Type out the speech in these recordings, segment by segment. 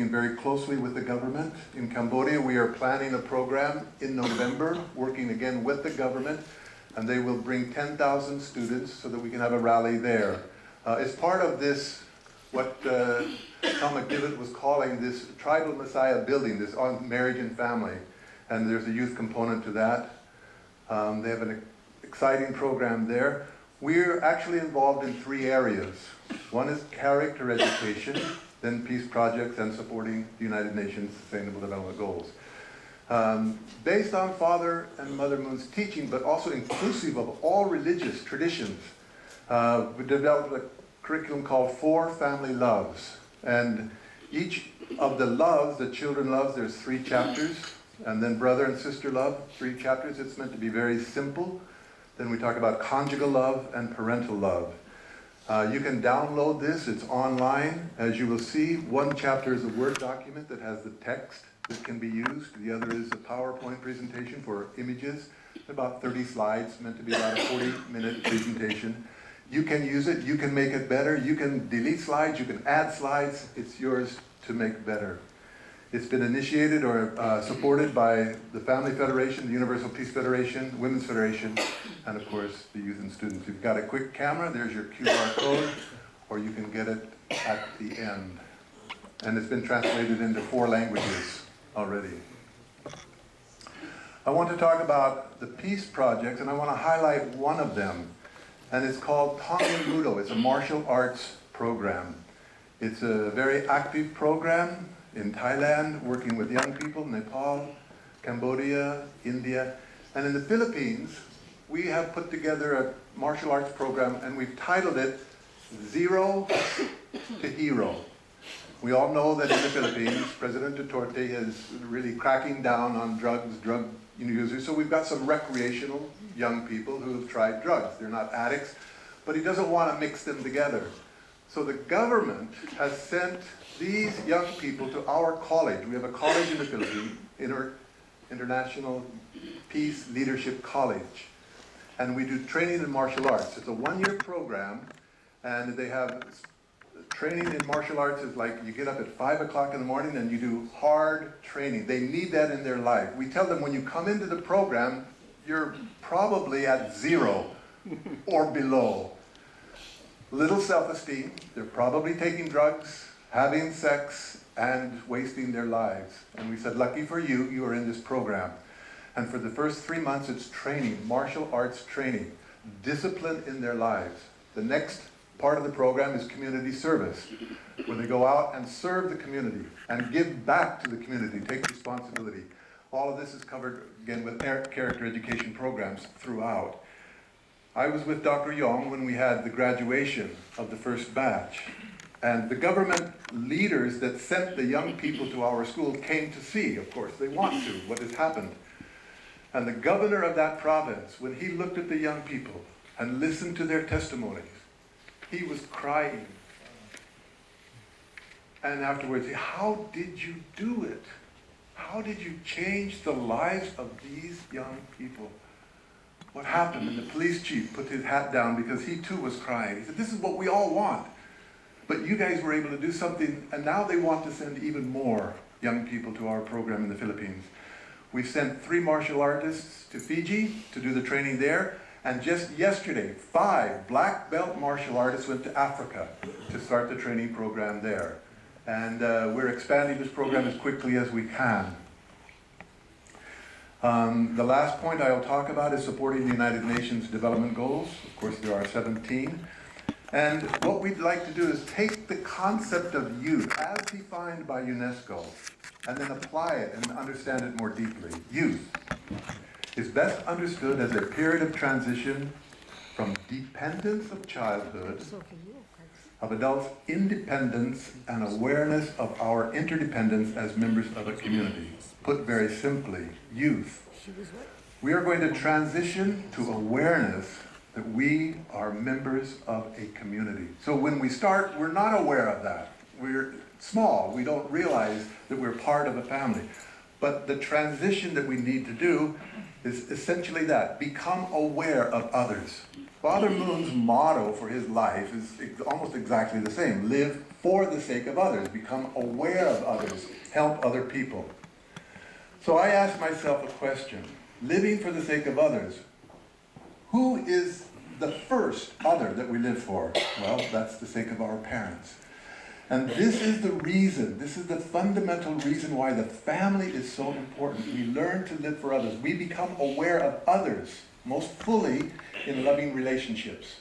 working very closely with the government. In Cambodia, we are planning a program in November, working again with the government, and they will bring 10,000 students so that we can have a rally there. It's part of this, what Tom McDivitt was calling this tribal messiah building, this on marriage and family. And there's a youth component to that. They have an exciting program there. We're actually involved in 3 areas. One is character education, then peace projects, and supporting the United Nations Sustainable Development Goals. Based on Father and Mother Moon's teaching, but also inclusive of all religious traditions, we developed a curriculum called 4 Family Loves. And each of the loves, the children loves, there's 3 chapters. And then brother and sister love, 3 chapters. It's meant to be very simple. Then we talk about conjugal love and parental love. You can download this. It's online. As you will see, one chapter is a Word document that has the text that can be used. The other is a PowerPoint presentation for images. About 30 slides, meant to be about a 40-minute presentation. You can use it. You can make it better. You can delete slides. You can add slides. It's yours to make better. It's been initiated or supported by the Family Federation, the Universal Peace Federation, Women's Federation, and of course the youth and students. You've got a quick camera, there's your QR code, or you can get it at the end. And it's been translated into 4 languages already. I want to talk about the peace projects, and I want to highlight one of them, and it's called Tongan Mudo. It's a martial arts program. It's a very active program in Thailand, working with young people, Nepal, Cambodia, India, and in the Philippines, we have put together a martial arts program, and we've titled it Zero to Hero. We all know that in the Philippines, President Duterte is really cracking down on drug users, so we've got some recreational young people who have tried drugs. They're not addicts, but he doesn't want to mix them together. So the government has sent these young people to our college. We have a college in the Philippines, International Peace Leadership College. And we do training in martial arts. It's a 1-year program, and they have training in martial arts is like you get up at 5 o'clock in the morning and you do hard training. They need that in their life. We tell them when you come into the program, you're probably at 0 or below. Little self-esteem, they're probably taking drugs, having sex, and wasting their lives. And we said, lucky for you, you are in this program. And for the first 3 months, it's training, martial arts training, discipline in their lives. The next part of the program is community service, where they go out and serve the community and give back to the community, take responsibility. All of this is covered, again, with character education programs throughout. I was with Dr. Yong when we had the graduation of the first batch. And the government leaders that sent the young people to our school came to see, of course, they want to, what has happened. And the governor of that province, when he looked at the young people and listened to their testimonies, he was crying. And afterwards, how did you do it? How did you change the lives of these young people? What happened? And the police chief put his hat down because he too was crying. He said, this is what we all want. But you guys were able to do something, and now they want to send even more young people to our program in the Philippines. We've sent 3 martial artists to Fiji to do the training there, and just yesterday, 5 black belt martial artists went to Africa to start the training program there. And we're expanding this program as quickly as we can. The last point I'll talk about is supporting the United Nations Development Goals. Of course, there are 17. And what we'd like to do is take the concept of youth as defined by UNESCO and then apply it and understand it more deeply. Youth is best understood as a period of transition from dependence of childhood, of adults' independence and awareness of our interdependence as members of a community. Put very simply, youth. We are going to transition to awareness that we are members of a community. So when we start, we're not aware of that. We're small. We don't realize that we're part of a family. But the transition that we need to do is essentially that. Become aware of others. Father Moon's motto for his life is almost exactly the same. Live for the sake of others. Become aware of others. Help other people. So I asked myself a question. Living for the sake of others. Who is the first other that we live for? Well, that's the sake of our parents. And this is the reason, this is the fundamental reason why the family is so important. We learn to live for others. We become aware of others most fully in loving relationships.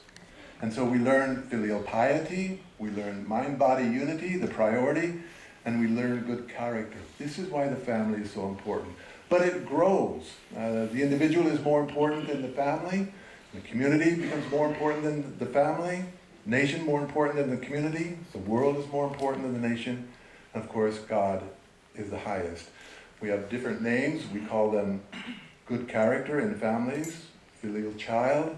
And so we learn filial piety, we learn mind-body unity, the priority, and we learn good character. This is why the family is so important. But it grows. The individual is more important than the family. The community becomes more important than the family. Nation more important than the community. The world is more important than the nation. And of course, God is the highest. We have different names. We call them good character in families, filial child,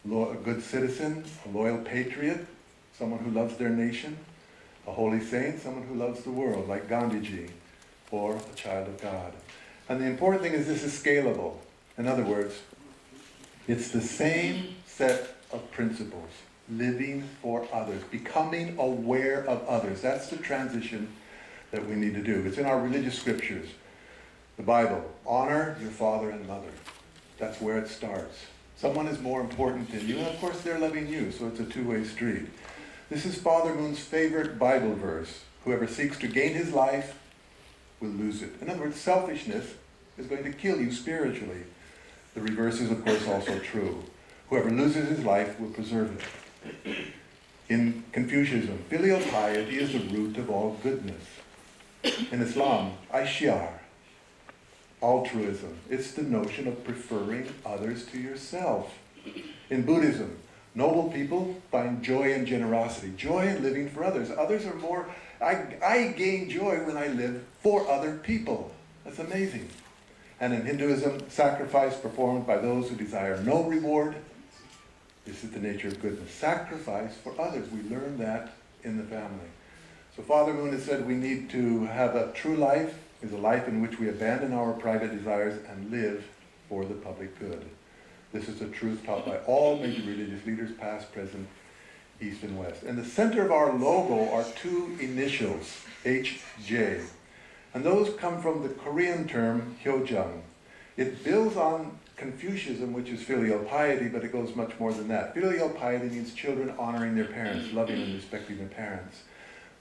a good citizen, a loyal patriot, someone who loves their nation, a holy saint, someone who loves the world, like Gandhiji, or a child of God. And the important thing is this is scalable. In other words, it's the same set of principles. Living for others, becoming aware of others. That's the transition that we need to do. It's in our religious scriptures. The Bible, honor your father and mother. That's where it starts. Someone is more important than you, and of course they're loving you, so it's a two-way street. This is Father Moon's favorite Bible verse. Whoever seeks to gain his life will lose it. In other words, selfishness is going to kill you spiritually. The reverse is, of course, also true. Whoever loses his life will preserve it. In Confucianism, filial piety is the root of all goodness. In Islam, aishyar, altruism. It's the notion of preferring others to yourself. In Buddhism, noble people find joy in generosity, joy in living for others. Others are more, I gain joy when I live for other people. That's amazing. And in Hinduism, sacrifice performed by those who desire no reward. This is the nature of goodness. Sacrifice for others. We learn that in the family. So Father Moon has said we need to have a true life, is a life in which we abandon our private desires and live for the public good. This is a truth taught by all major religious leaders, past, present, East and West. In the center of our logo are two initials, HJ. And those come from the Korean term Hyojang. It builds on Confucianism, which is filial piety, but it goes much more than that. Filial piety means children honoring their parents, loving and respecting their parents.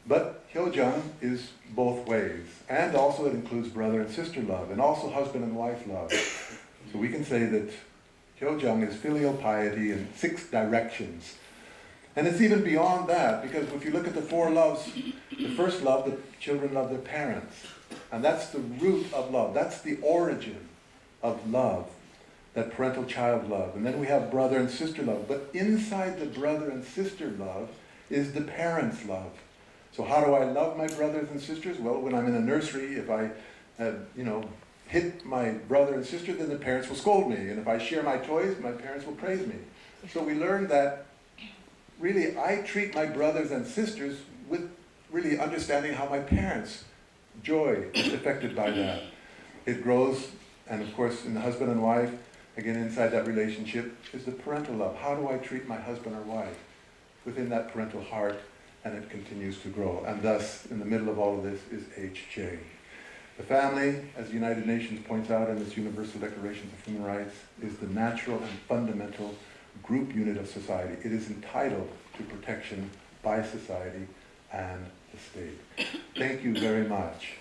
But Hyojang is both ways. And also it includes brother and sister love, and also husband and wife love. So we can say that Hyojang is filial piety in 6 directions. And it's even beyond that, because if you look at the 4 loves, the first love, the children love their parents. And that's the root of love. That's the origin of love. That parental child love. And then we have brother and sister love. But inside the brother and sister love is the parents' love. So how do I love my brothers and sisters? Well, when I'm in a nursery, if I hit my brother and sister, then the parents will scold me. And if I share my toys, my parents will praise me. So we learn that really I treat my brothers and sisters with really understanding how my parents' joy is affected by that. It grows, and of course in the husband and wife, again, inside that relationship is the parental love. How do I treat my husband or wife within that parental heart? And it continues to grow. And thus, in the middle of all of this is HJ. The family, as the United Nations points out in its Universal Declaration of Human Rights, is the natural and fundamental group unit of society. It is entitled to protection by society and the state. Thank you very much.